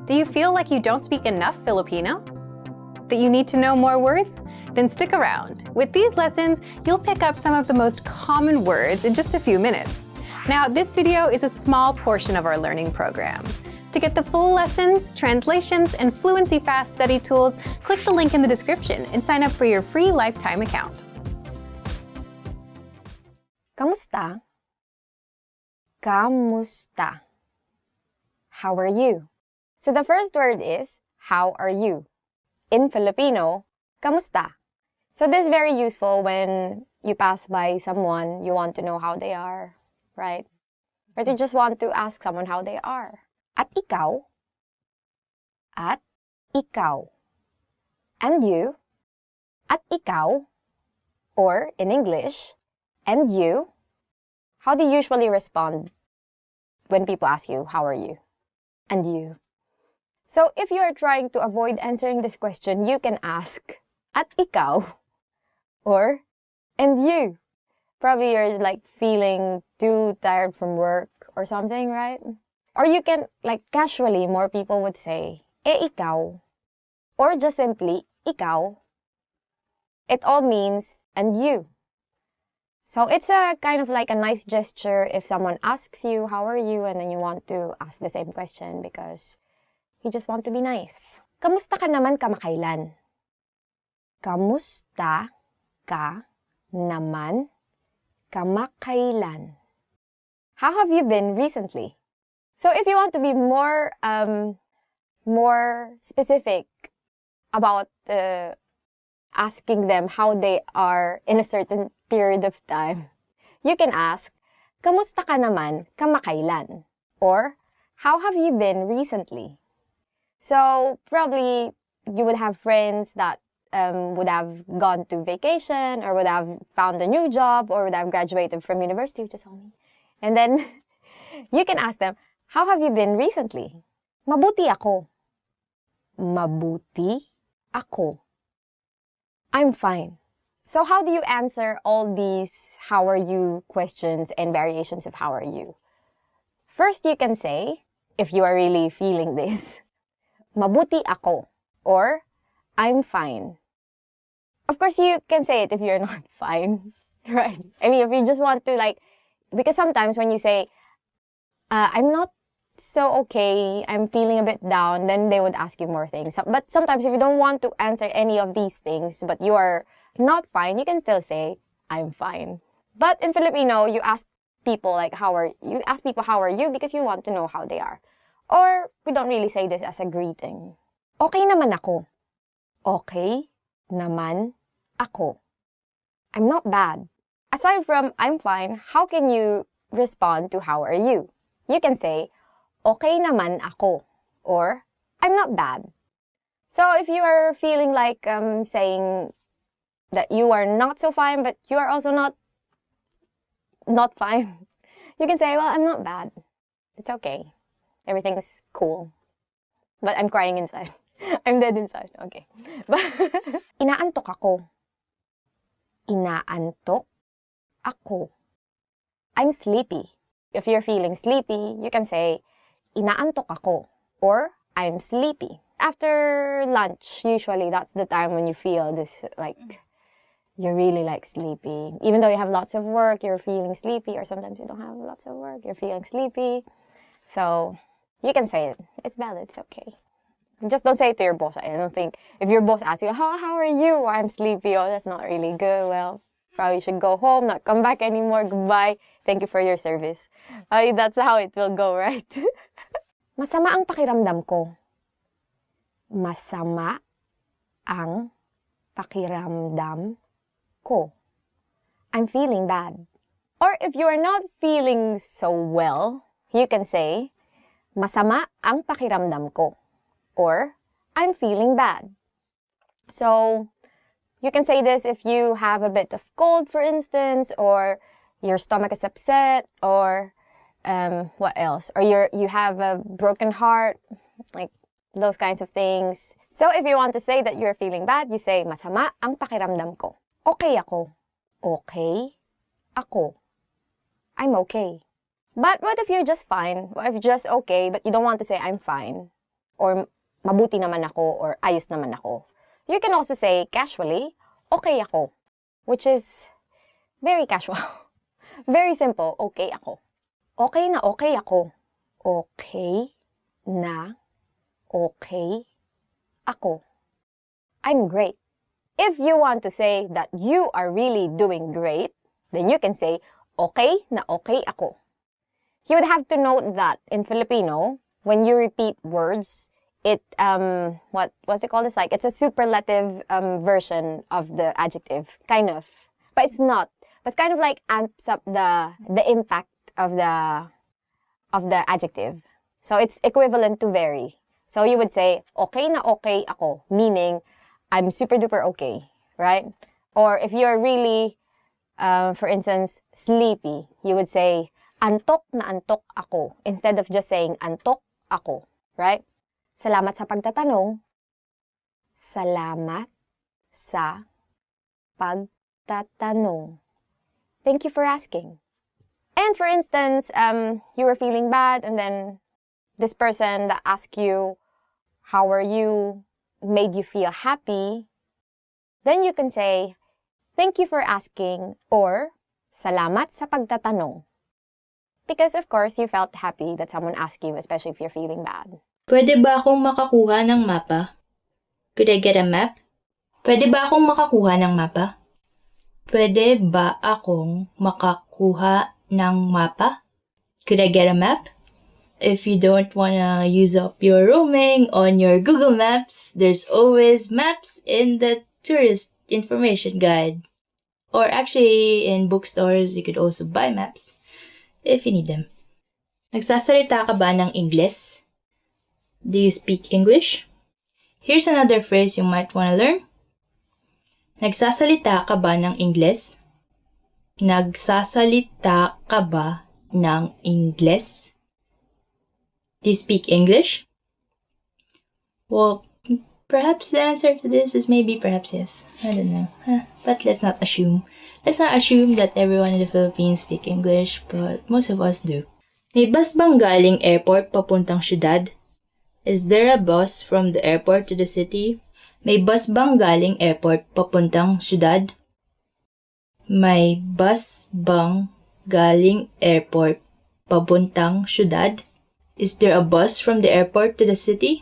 Do you feel like you don't speak enough Filipino? That you need to know more words? Then stick around. With these lessons, you'll pick up some of the most common words in just a few minutes. Now, this video is a small portion of our learning program. To get the full lessons, translations, and Fluency Fast study tools, click the link in the description and sign up for your free lifetime account. Kamusta? Kamusta? How are you? So the first word is, how are you? In Filipino, kamusta? So this is very useful when you pass by someone, you want to know how they are, right? Or you just want to ask someone how they are. At ikaw? At ikaw. And you? At ikaw? Or in English, and you? How do you usually respond when people ask you, how are you? And you? So if you are trying to avoid answering this question, you can ask, at ikaw? Or, and you? Probably you're like feeling too tired from work or something, right? Or you can, like casually, more people would say, ikaw? Or just simply, ikaw? It all means, and you. So it's a kind of like a nice gesture if someone asks you, how are you? And then you want to ask the same question because you just want to be nice. Kamusta ka naman kamakailan? Kamusta ka naman kamakailan? How have you been recently? So if you want to be more specific about asking them how they are in a certain period of time, you can ask, kamusta ka naman kamakailan? Or, how have you been recently? So probably you would have friends that would have gone to vacation or would have found a new job or would have graduated from university, which is all me. And then you can ask them, how have you been recently? Mabuti ako. Mabuti ako. I'm fine. So how do you answer all these how are you questions and variations of how are you? First, you can say, if you are really feeling this, mabuti ako, or I'm fine. Of course, you can say it if you're not fine, right? I mean, if you just want to like, because sometimes when you say, I'm not so okay, I'm feeling a bit down, then they would ask you more things. But sometimes if you don't want to answer any of these things, but you are not fine, you can still say, I'm fine. But in Filipino, you ask people like, how are you because you want to know how they are. Or we don't really say this as a greeting. Okay naman ako. Okay naman ako. I'm not bad. Aside from I'm fine, how can you respond to how are you? You can say, okay naman ako, or I'm not bad. So if you are feeling like saying that you are not so fine, but you are also not fine, you can say, well, I'm not bad. It's okay. Everything's cool. But I'm crying inside. I'm dead inside. Okay. Inaantok ako. Inaantok ako. I'm sleepy. If you're feeling sleepy, you can say, inaantok ako, or I'm sleepy. After lunch, usually that's the time when you feel this, like, you're really like sleepy. Even though you have lots of work, you're feeling sleepy, or sometimes you don't have lots of work, you're feeling sleepy. So, you can say it. It's valid, it's okay. Just don't say it to your boss. I don't think, if your boss asks you, how are you? I'm sleepy. Oh, that's not really good. Well, probably you should go home, not come back anymore. Goodbye. Thank you for your service. That's how it will go, right? Masama ang pakiramdam ko. Masama ang pakiramdam ko. I'm feeling bad. Or if you are not feeling so well, you can say, masama ang pakiramdam ko. Or, I'm feeling bad. So, you can say this if you have a bit of cold, for instance, or your stomach is upset, or what else? Or you have a broken heart, like those kinds of things. So if you want to say that you're feeling bad, you say, masama ang pakiramdam ko. Okay ako. Okay ako. I'm okay. But what if you're just fine? What if you're just okay, but you don't want to say I'm fine? or mabuti naman ako, or ayos naman ako. You can also say casually, okay ako, which is very casual. Very simple, okay ako. Okay na okay ako. Okay na okay ako. I'm great. If you want to say that you are really doing great, then you can say, okay na okay ako. You would have to note that in Filipino, when you repeat words, it, what's it called? It's like, it's a superlative version of the adjective, kind of. But it's not. But it's kind of like amps up the impact of the adjective. So it's equivalent to very. So you would say, okay na okay ako, meaning I'm super duper okay, right? Or if you're really, for instance, sleepy, you would say, antok na antok ako, instead of just saying antok ako, right? Salamat sa pagtatanong. Salamat sa pagtatanong. Thank you for asking. And for instance, you were feeling bad, and then this person that asked you, how are you, made you feel happy, then you can say, thank you for asking, or salamat sa pagtatanong. Because of course, you felt happy that someone asked you, especially if you're feeling bad. Pwede ba akong makakuha ng mapa? Could I get a map? Pwede ba akong makakuha ng mapa? Pwede ba akong makakuha ng mapa? Could I get a map? If you don't wanna use up your roaming on your Google Maps, there's always maps in the tourist information guide. Or actually, in bookstores, you could also buy maps if you need them. Nagsasalita ka ba ng Ingles? Do you speak English? Here's another phrase you might wanna learn. Nagsasalita ka ba ng Ingles? Nagsasalita ka ba ng Ingles? Do you speak English? Well, perhaps the answer to this is maybe perhaps yes. I don't know. But let's not assume. Let's not assume that everyone in the Philippines speak English, but most of us do. May bus bang galing airport papuntang syudad? Is there a bus from the airport to the city? May bus bang galing airport papuntang syudad? May bus bang galing airport papuntang syudad? Is there a bus from the airport to the city?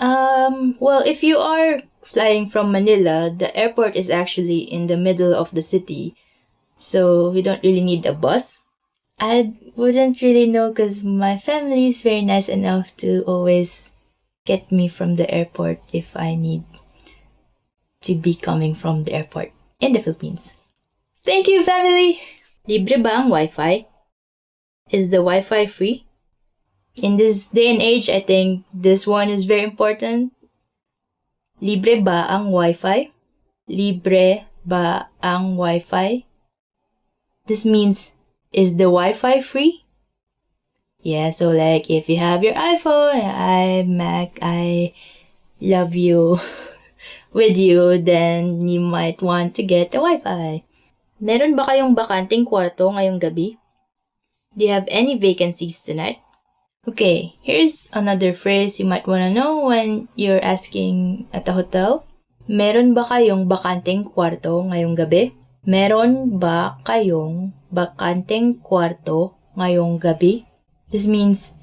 Well, if you are flying from Manila, the airport is actually in the middle of the city, so you don't really need a bus. I wouldn't really know because my family is very nice enough to always get me from the airport if I need to be coming from the airport in the Philippines. Thank you, family! Libre ba ang Wi-Fi? Is the Wi-Fi free? In this day and age, I think this one is very important. Libre ba ang Wi-Fi? Libre ba ang Wi-Fi? This means, is the Wi-Fi free? Yeah, so like if you have your iPhone, iMac, I love you with you, then you might want to get a Wi-Fi. Meron ba kayong bakanting kwarto ngayong gabi? Do you have any vacancies tonight? Okay, here's another phrase you might want to know when you're asking at a hotel. Meron ba kayong bakanting kwarto ngayong gabi? Meron ba kayong bakanting kwarto ngayong gabi? This means,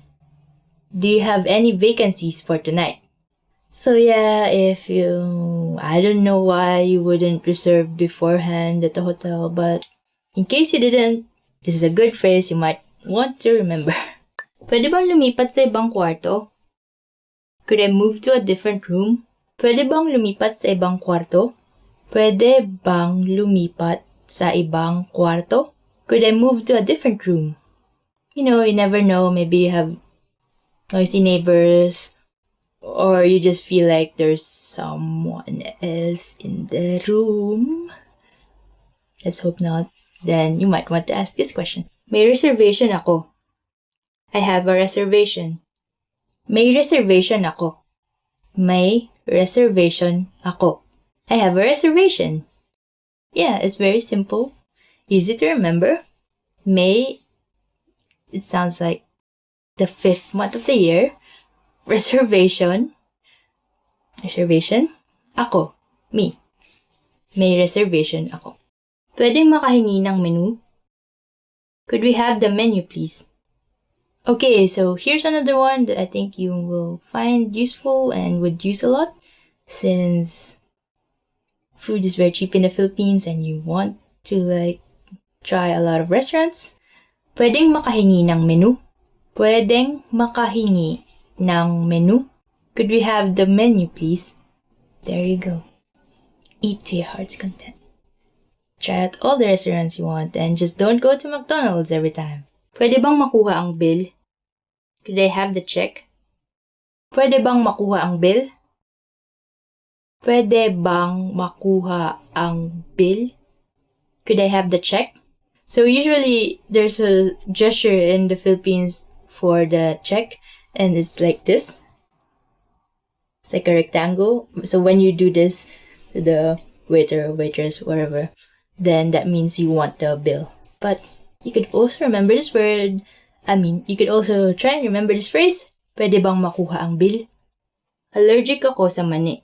do you have any vacancies for tonight? So yeah, I don't know why you wouldn't reserve beforehand at the hotel, but in case you didn't, this is a good phrase you might want to remember. Pwede bang lumipat sa ibang kwarto? Could I move to a different room? Pwede bang lumipat sa ibang kwarto? Pwede bang lumipat sa ibang kwarto? Could I move to a different room? You know, you never know. Maybe you have noisy neighbors, or you just feel like there's someone else in the room. Let's hope not. Then you might want to ask this question. May reservation ako. I have a reservation. May reservation ako. May reservation ako. I have a reservation. Yeah, it's very simple. Easy to remember. May, it sounds like the 5th month of the year. reservation. Reservation. Ako. Me. May reservation ako. Pwedeng makahingi ng menu? Could we have the menu, please? Okay, so here's another one that I think you will find useful and would use a lot since food is very cheap in the Philippines and you want to try a lot of restaurants. Pwedeng makahingi ng menu? Pwedeng makahingi ng menu? Could we have the menu, please? There you go. Eat to your heart's content. Try out all the restaurants you want and just don't go to McDonald's every time. Pwede bang makuha ang bill? Could I have the check? Pwede bang makuha ang bill? Pwede bang makuha ang bill? Could I have the check? So usually there's a gesture in the Philippines for the check and it's like this. It's like a rectangle. So when you do this to the waiter or waitress, whatever, then that means you want the bill. But you could also remember this word. You could also try and remember this phrase. Pwede bang makuha ang bill? Allergic ako sa mani.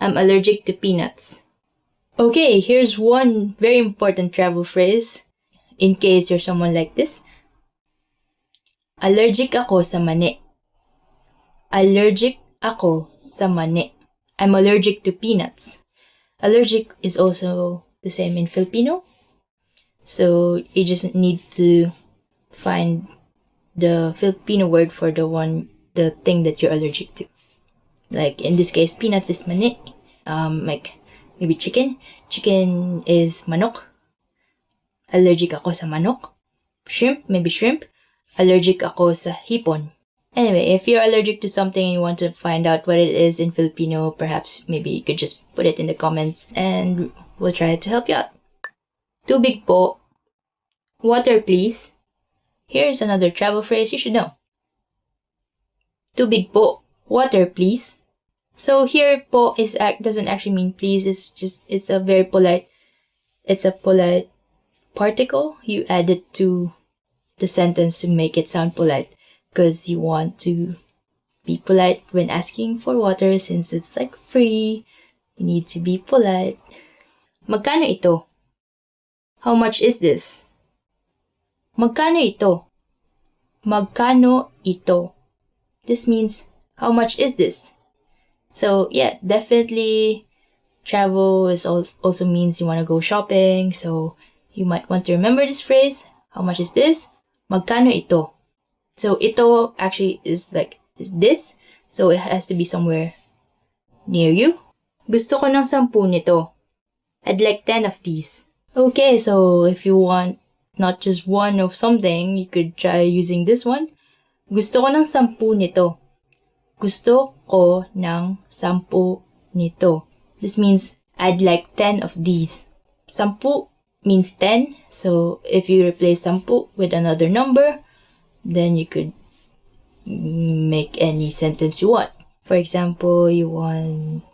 I'm allergic to peanuts. Okay, here's one very important travel phrase in case you're someone like this. Allergic ako sa mani. Allergic ako sa mani. I'm allergic to peanuts. Allergic is also the same in Filipino. So you just need to find the Filipino word for the thing that you're allergic to. Like in this case, peanuts is mani. Like maybe chicken. Chicken is manok. Allergic ako sa manok. Shrimp, maybe shrimp. Allergic ako sa hipon. Anyway, if you're allergic to something and you want to find out what it is in Filipino, perhaps maybe you could just put it in the comments and we'll try to help you out. Tubig po. Water please. Here's another travel phrase you should know. Tubig po. Water please. So here po doesn't actually mean please. It's a polite particle. You add it to the sentence to make it sound polite because you want to be polite when asking for water since it's like free. You need to be polite. Magkano ito? How much is this? Magkano ito? Magkano ito? This means, how much is this? So yeah, definitely travel also means you want to go shopping. So you might want to remember this phrase. How much is this? Magkano ito? So ito actually is this. So it has to be somewhere near you. Gusto ko ng 10 nito. I'd like 10 of these. Okay, so if you want not just one of something, you could try using this one. Gusto ko ng 10 nito. Gusto ko ng 10 nito. This means I'd like 10 of these. 10 means 10. So if you replace 10 with another number, then you could make any sentence you want. For example, you want,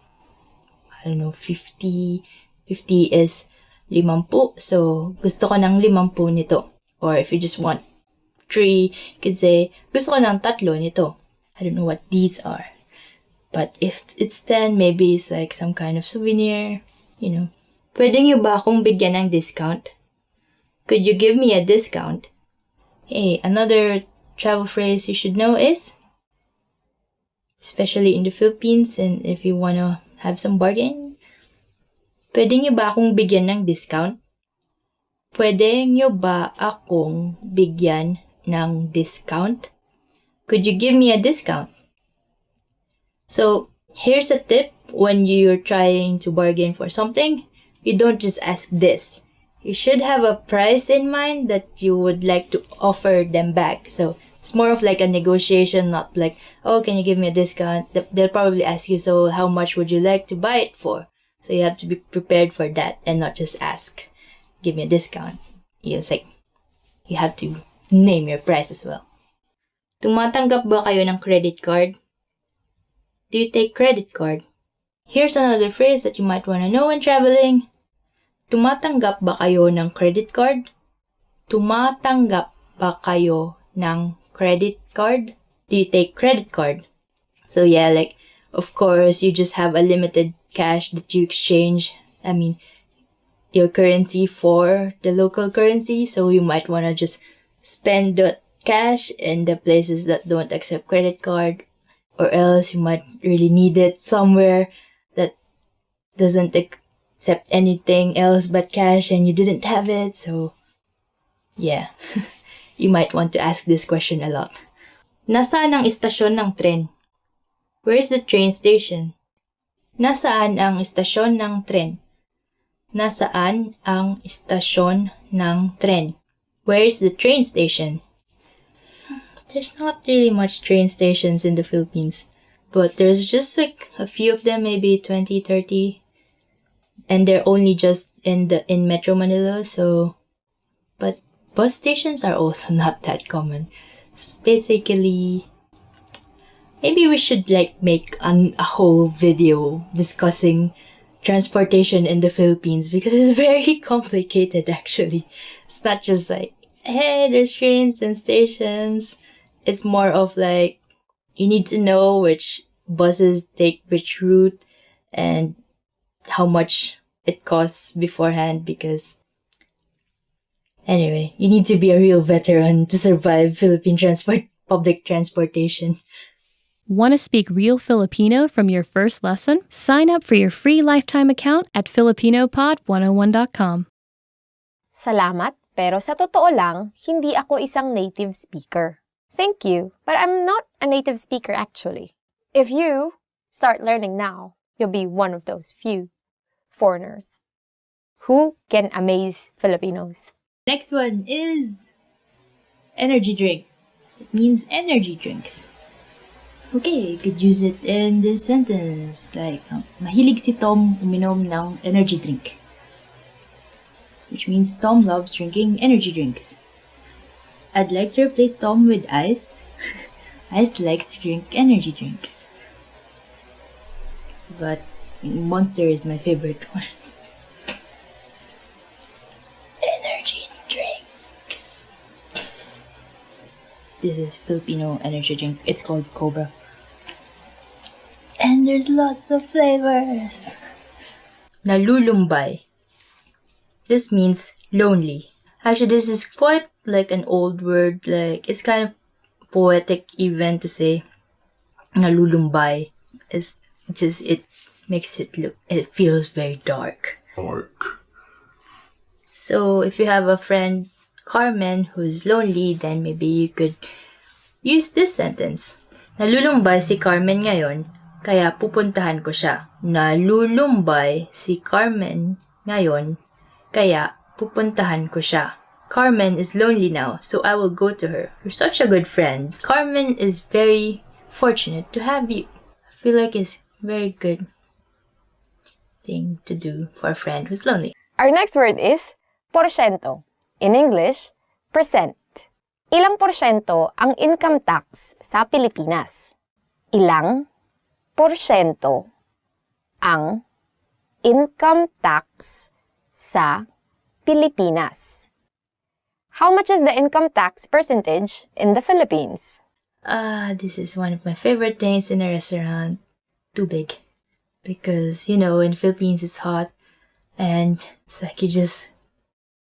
50. 50 is 50. So, gusto ko ng 50 nito. Or if you just want 3, you could say, gusto ko ng 3 nito. I don't know what these are. But if it's 10, maybe it's like some kind of souvenir, Pwede niyo ba akong bigyan ng discount? Could you give me a discount? Hey, another travel phrase you should know is, especially in the Philippines and if you want to have some bargain, pwede niyo ba akong bigyan ng discount? Pwede niyo ba akong bigyan ng discount? Could you give me a discount? So, here's a tip when you're trying to bargain for something. You don't just ask this. You should have a price in mind that you would like to offer them back. So, it's more of like a negotiation, not like, oh, can you give me a discount? They'll probably ask you, so how much would you like to buy it for? So you have to be prepared for that and not just ask, give me a discount. It's like, you have to name your price as well. Tumatanggap ba kayo ng credit card? Do you take credit card? Here's another phrase that you might want to know when traveling. Tumatanggap ba kayo ng credit card? Tumatanggap ba kayo ng credit card? do you take credit card? So yeah, like, of course, you just have a limited cash that you exchange, your currency for the local currency. So you might want to just spend the cash in the places that don't accept credit card, or else you might really need it somewhere that doesn't accept anything else but cash and you didn't have it. So yeah, you might want to ask this question a lot. Nasaan ang istasyon ng tren? Where's the train station? Nasaan ang istasyon ng tren? Nasaan ang istasyon ng tren? Where's the train station? There's not really much train stations in the Philippines, but there's just like a few of them, maybe 20, 30. And they're only just in Metro Manila, but bus stations are also not that common. It's basically, maybe we should like make a whole video discussing transportation in the Philippines, because it's very complicated actually. It's not just like, hey, there's trains and stations. It's more of like, you need to know which buses take which route and how much it costs beforehand, because anyway, you need to be a real veteran to survive Philippine public transportation. Want to speak real Filipino from your first lesson? Sign up for your free lifetime account at filipinopod101.com. Salamat, pero sa totoo lang, hindi ako isang native speaker. Thank you, but I'm not a native speaker actually. If you start learning now, you'll be one of those few foreigners who can amaze Filipinos. Next one is energy drink. It means energy drinks. Okay, you could use it in this sentence. Like, mahilig si Tom uminom ng energy drink. Which means Tom loves drinking energy drinks. I'd like to replace Tom with Ice. Ice likes to drink energy drinks. But Monster is my favorite one. Energy drinks. This is Filipino energy drink. It's called Cobra. And there's lots of flavors. Nalulumbay. This means lonely. Actually, this is quite like an old word. Like, it's kind of poetic even to say nalulumbay. It's just, it makes it look, it feels very dark. So if you have a friend, Carmen, who's lonely, then maybe you could use this sentence. Nalulumbay si Carmen ngayon, kaya pupuntahan ko siya. Nalulumbay si Carmen ngayon, kaya pupuntahan ko siya. Carmen is lonely now, so I will go to her. You're such a good friend. Carmen is very fortunate to have you. I feel like it's very good thing to do for a friend who's lonely. Our next word is porcento. In English, percent. Ilang porsyento ang income tax sa Pilipinas? Ilang porsyento ang income tax sa Pilipinas? How much is the income tax percentage in the Philippines? This is one of my favorite things in a restaurant. Tubig. Because, you know, in Philippines it's hot and it's like you just,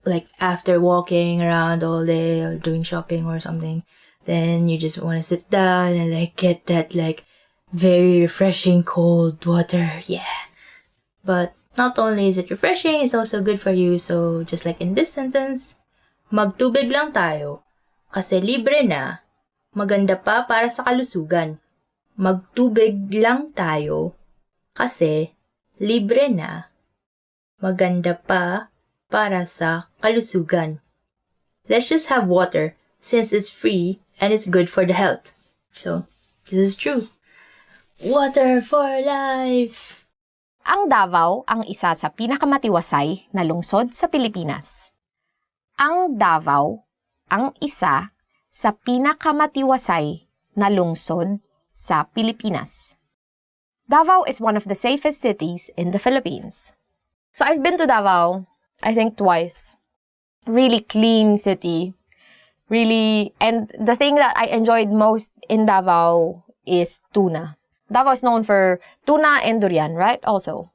like after walking around all day or doing shopping or something, then you just want to sit down and like get that like very refreshing cold water. Yeah. But not only is it refreshing, it's also good for you. So just like in this sentence, magtubig lang tayo kasi libre na, maganda pa para sa kalusugan. Magtubig lang tayo kasi libre na, maganda pa para sa kalusugan. Let's just have water since it's free and it's good for the health. So, this is true. Water for life! Ang Davao ang isa sa pinakamatiwasay na lungsod sa Pilipinas. Ang Davao ang isa sa pinakamatiwasay na lungsod sa Pilipinas. Davao is one of the safest cities in the Philippines. So I've been to Davao, I think twice. Really clean city. Really, and the thing that I enjoyed most in Davao is tuna. Davao is known for tuna and durian, right? Also.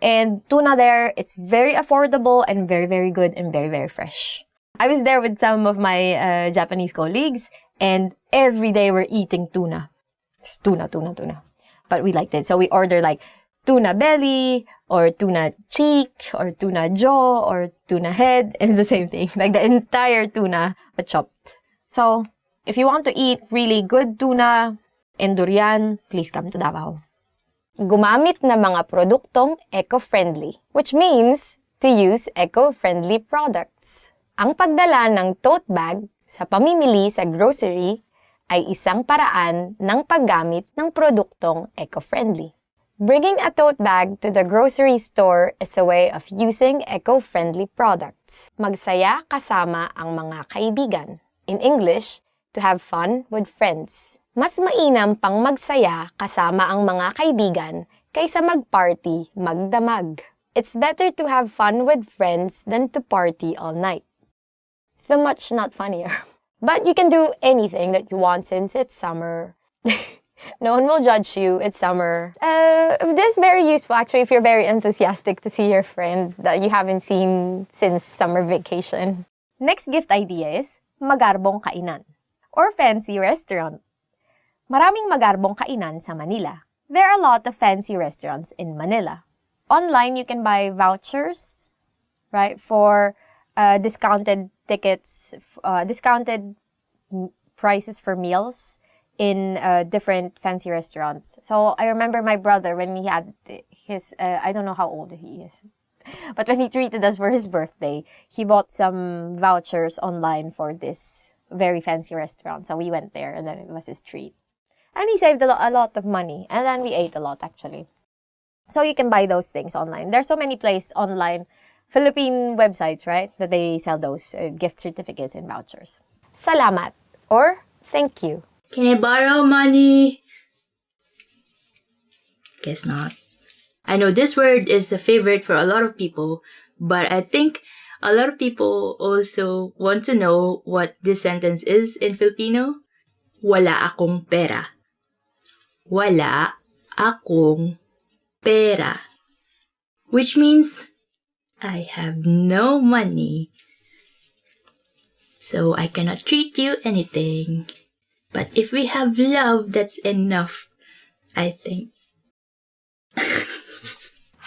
And tuna there, it's very affordable and very, very good and very, very fresh. I was there with some of my Japanese colleagues, and every day we're eating tuna. It's tuna. But we liked it. So we order like tuna belly, or tuna cheek, or tuna jaw, or tuna head. And it's the same thing. Like the entire tuna, but chopped. So if you want to eat really good tuna and durian, please come to Davao. Gumamit na mga produktong eco-friendly, which means to use eco-friendly products. Ang pagdala ng tote bag sa pamimili sa grocery ay isang paraan ng paggamit ng produktong eco-friendly. Bringing a tote bag to the grocery store is a way of using eco-friendly products. Magsaya kasama ang mga kaibigan. In English, to have fun with friends. Mas mainam pang magsaya kasama ang mga kaibigan kaysa mag-party, magdamag. It's better to have fun with friends than to party all night. So much not funnier. But you can do anything that you want since it's summer. No one will judge you, it's summer. This is very useful actually if you're very enthusiastic to see your friend that you haven't seen since summer vacation. Next gift idea is magarbong kainan or fancy restaurant. Maraming magarbong kainan sa Manila. There are a lot of fancy restaurants in Manila. Online, you can buy vouchers, right, for discounted tickets, discounted prices for meals in different fancy restaurants. So I remember my brother when he had his, I don't know how old he is, but when he treated us for his birthday, he bought some vouchers online for this very fancy restaurant. So we went there and then it was his treat. And he saved a lot of money. And then we ate a lot, actually. So you can buy those things online. There's so many places online, Philippine websites, right, that they sell those gift certificates and vouchers. Salamat, or thank you. Can I borrow money? Guess not. I know this word is a favorite for a lot of people, but I think a lot of people also want to know what this sentence is in Filipino. Wala akong pera. Wala akong pera. Which means I have no money. So I cannot treat you anything. But if we have love, that's enough, I think.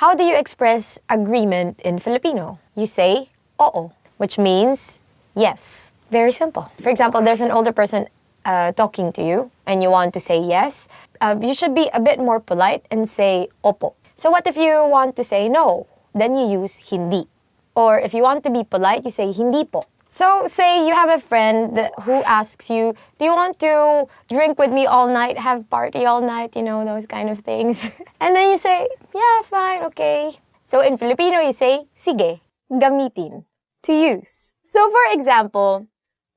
How do you express agreement in Filipino? You say, oo, which means yes. Very simple. For example, there's an older person talking to you and you want to say yes. You should be a bit more polite and say opo. So what if you want to say no? Then you use hindi. Or if you want to be polite, you say hindi po. So say you have a friend who asks you, do you want to drink with me all night, have party all night, you know, those kind of things. And then you say, yeah, fine, okay. So in Filipino, you say, sige, gamitin, to use. So for example,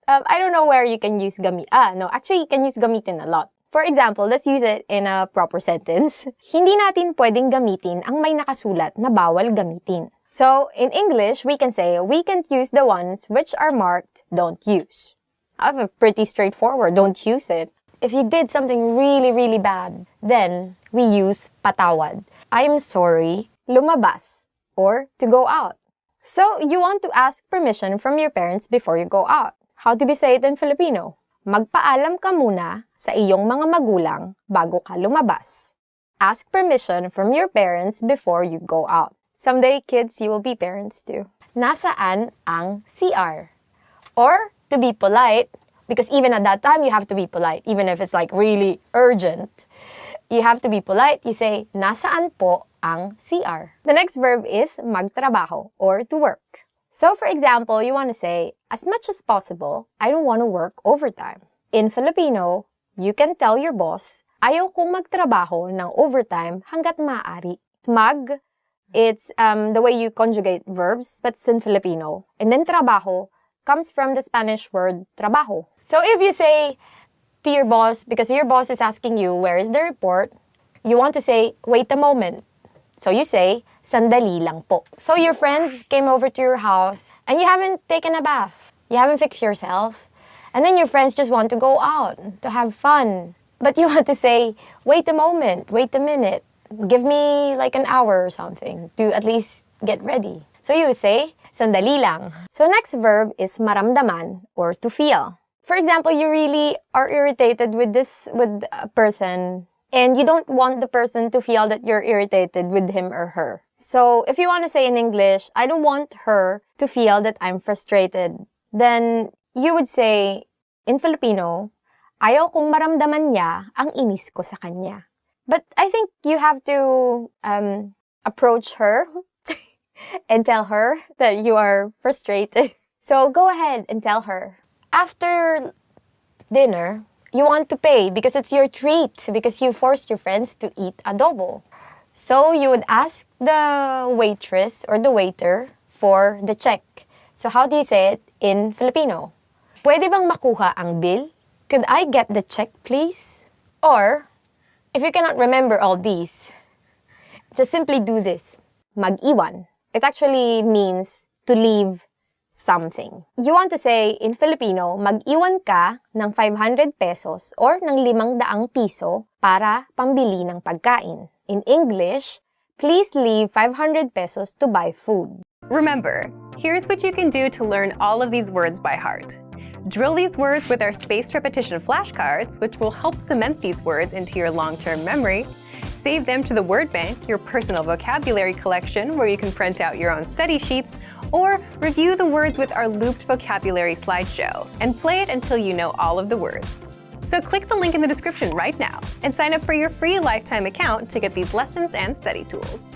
I don't know where you can use actually you can use gamitin a lot. For example, let's use it in a proper sentence. Hindi natin pwedeng gamitin ang may nakasulat na bawal gamitin. So, in English, we can say, we can't use the ones which are marked, don't use. I have a pretty straightforward, don't use it. If you did something really, really bad, then we use patawad. I'm sorry, lumabas, or to go out. So, you want to ask permission from your parents before you go out. How do we say it in Filipino? Magpaalam ka muna sa iyong mga magulang bago ka lumabas. Ask permission from your parents before you go out. Someday, kids, you will be parents too. Nasaan ang CR? Or, to be polite, because even at that time, you have to be polite, even if it's like really urgent. You have to be polite. You say, nasaan po ang CR? The next verb is magtrabaho, or to work. So, for example, you want to say, as much as possible, I don't want to work overtime. In Filipino, you can tell your boss, ayaw kong magtrabaho ng overtime hanggat maaari. Mag, it's the way you conjugate verbs, but it's in Filipino. And then trabajo comes from the Spanish word trabajo. So if you say to your boss, because your boss is asking you, where is the report? You want to say, wait a moment. So you say, sandali lang po. So your friends came over to your house and you haven't taken a bath. You haven't fixed yourself. And then your friends just want to go out to have fun. But you want to say, wait a moment, wait a minute. Give me like an hour or something to at least get ready. So you say, sandali lang. So next verb is maramdaman or to feel. For example, you really are irritated with a person and you don't want the person to feel that you're irritated with him or her. So if you want to say in English, I don't want her to feel that I'm frustrated, then you would say in Filipino, ayaw kong maramdaman niya ang inis ko sa kanya. But I think you have to approach her and tell her that you are frustrated. So go ahead and tell her. After dinner, you want to pay because it's your treat, because you forced your friends to eat adobo. So you would ask the waitress or the waiter for the check. So how do you say it in Filipino? Pwede bang makuha ang bill? Could I get the check, please? Or, if you cannot remember all these, just simply do this. Mag-iwan. It actually means to leave something. You want to say in Filipino, mag-iwan ka ng 500 pesos or ng 500 piso para pambili ng pagkain. In English, please leave 500 pesos to buy food. Remember, here's what you can do to learn all of these words by heart. Drill these words with our spaced repetition flashcards, which will help cement these words into your long-term memory. Save them to the word bank, your personal vocabulary collection, where you can print out your own study sheets, or review the words with our looped vocabulary slideshow, and play it until you know all of the words. So click the link in the description right now and sign up for your free lifetime account to get these lessons and study tools.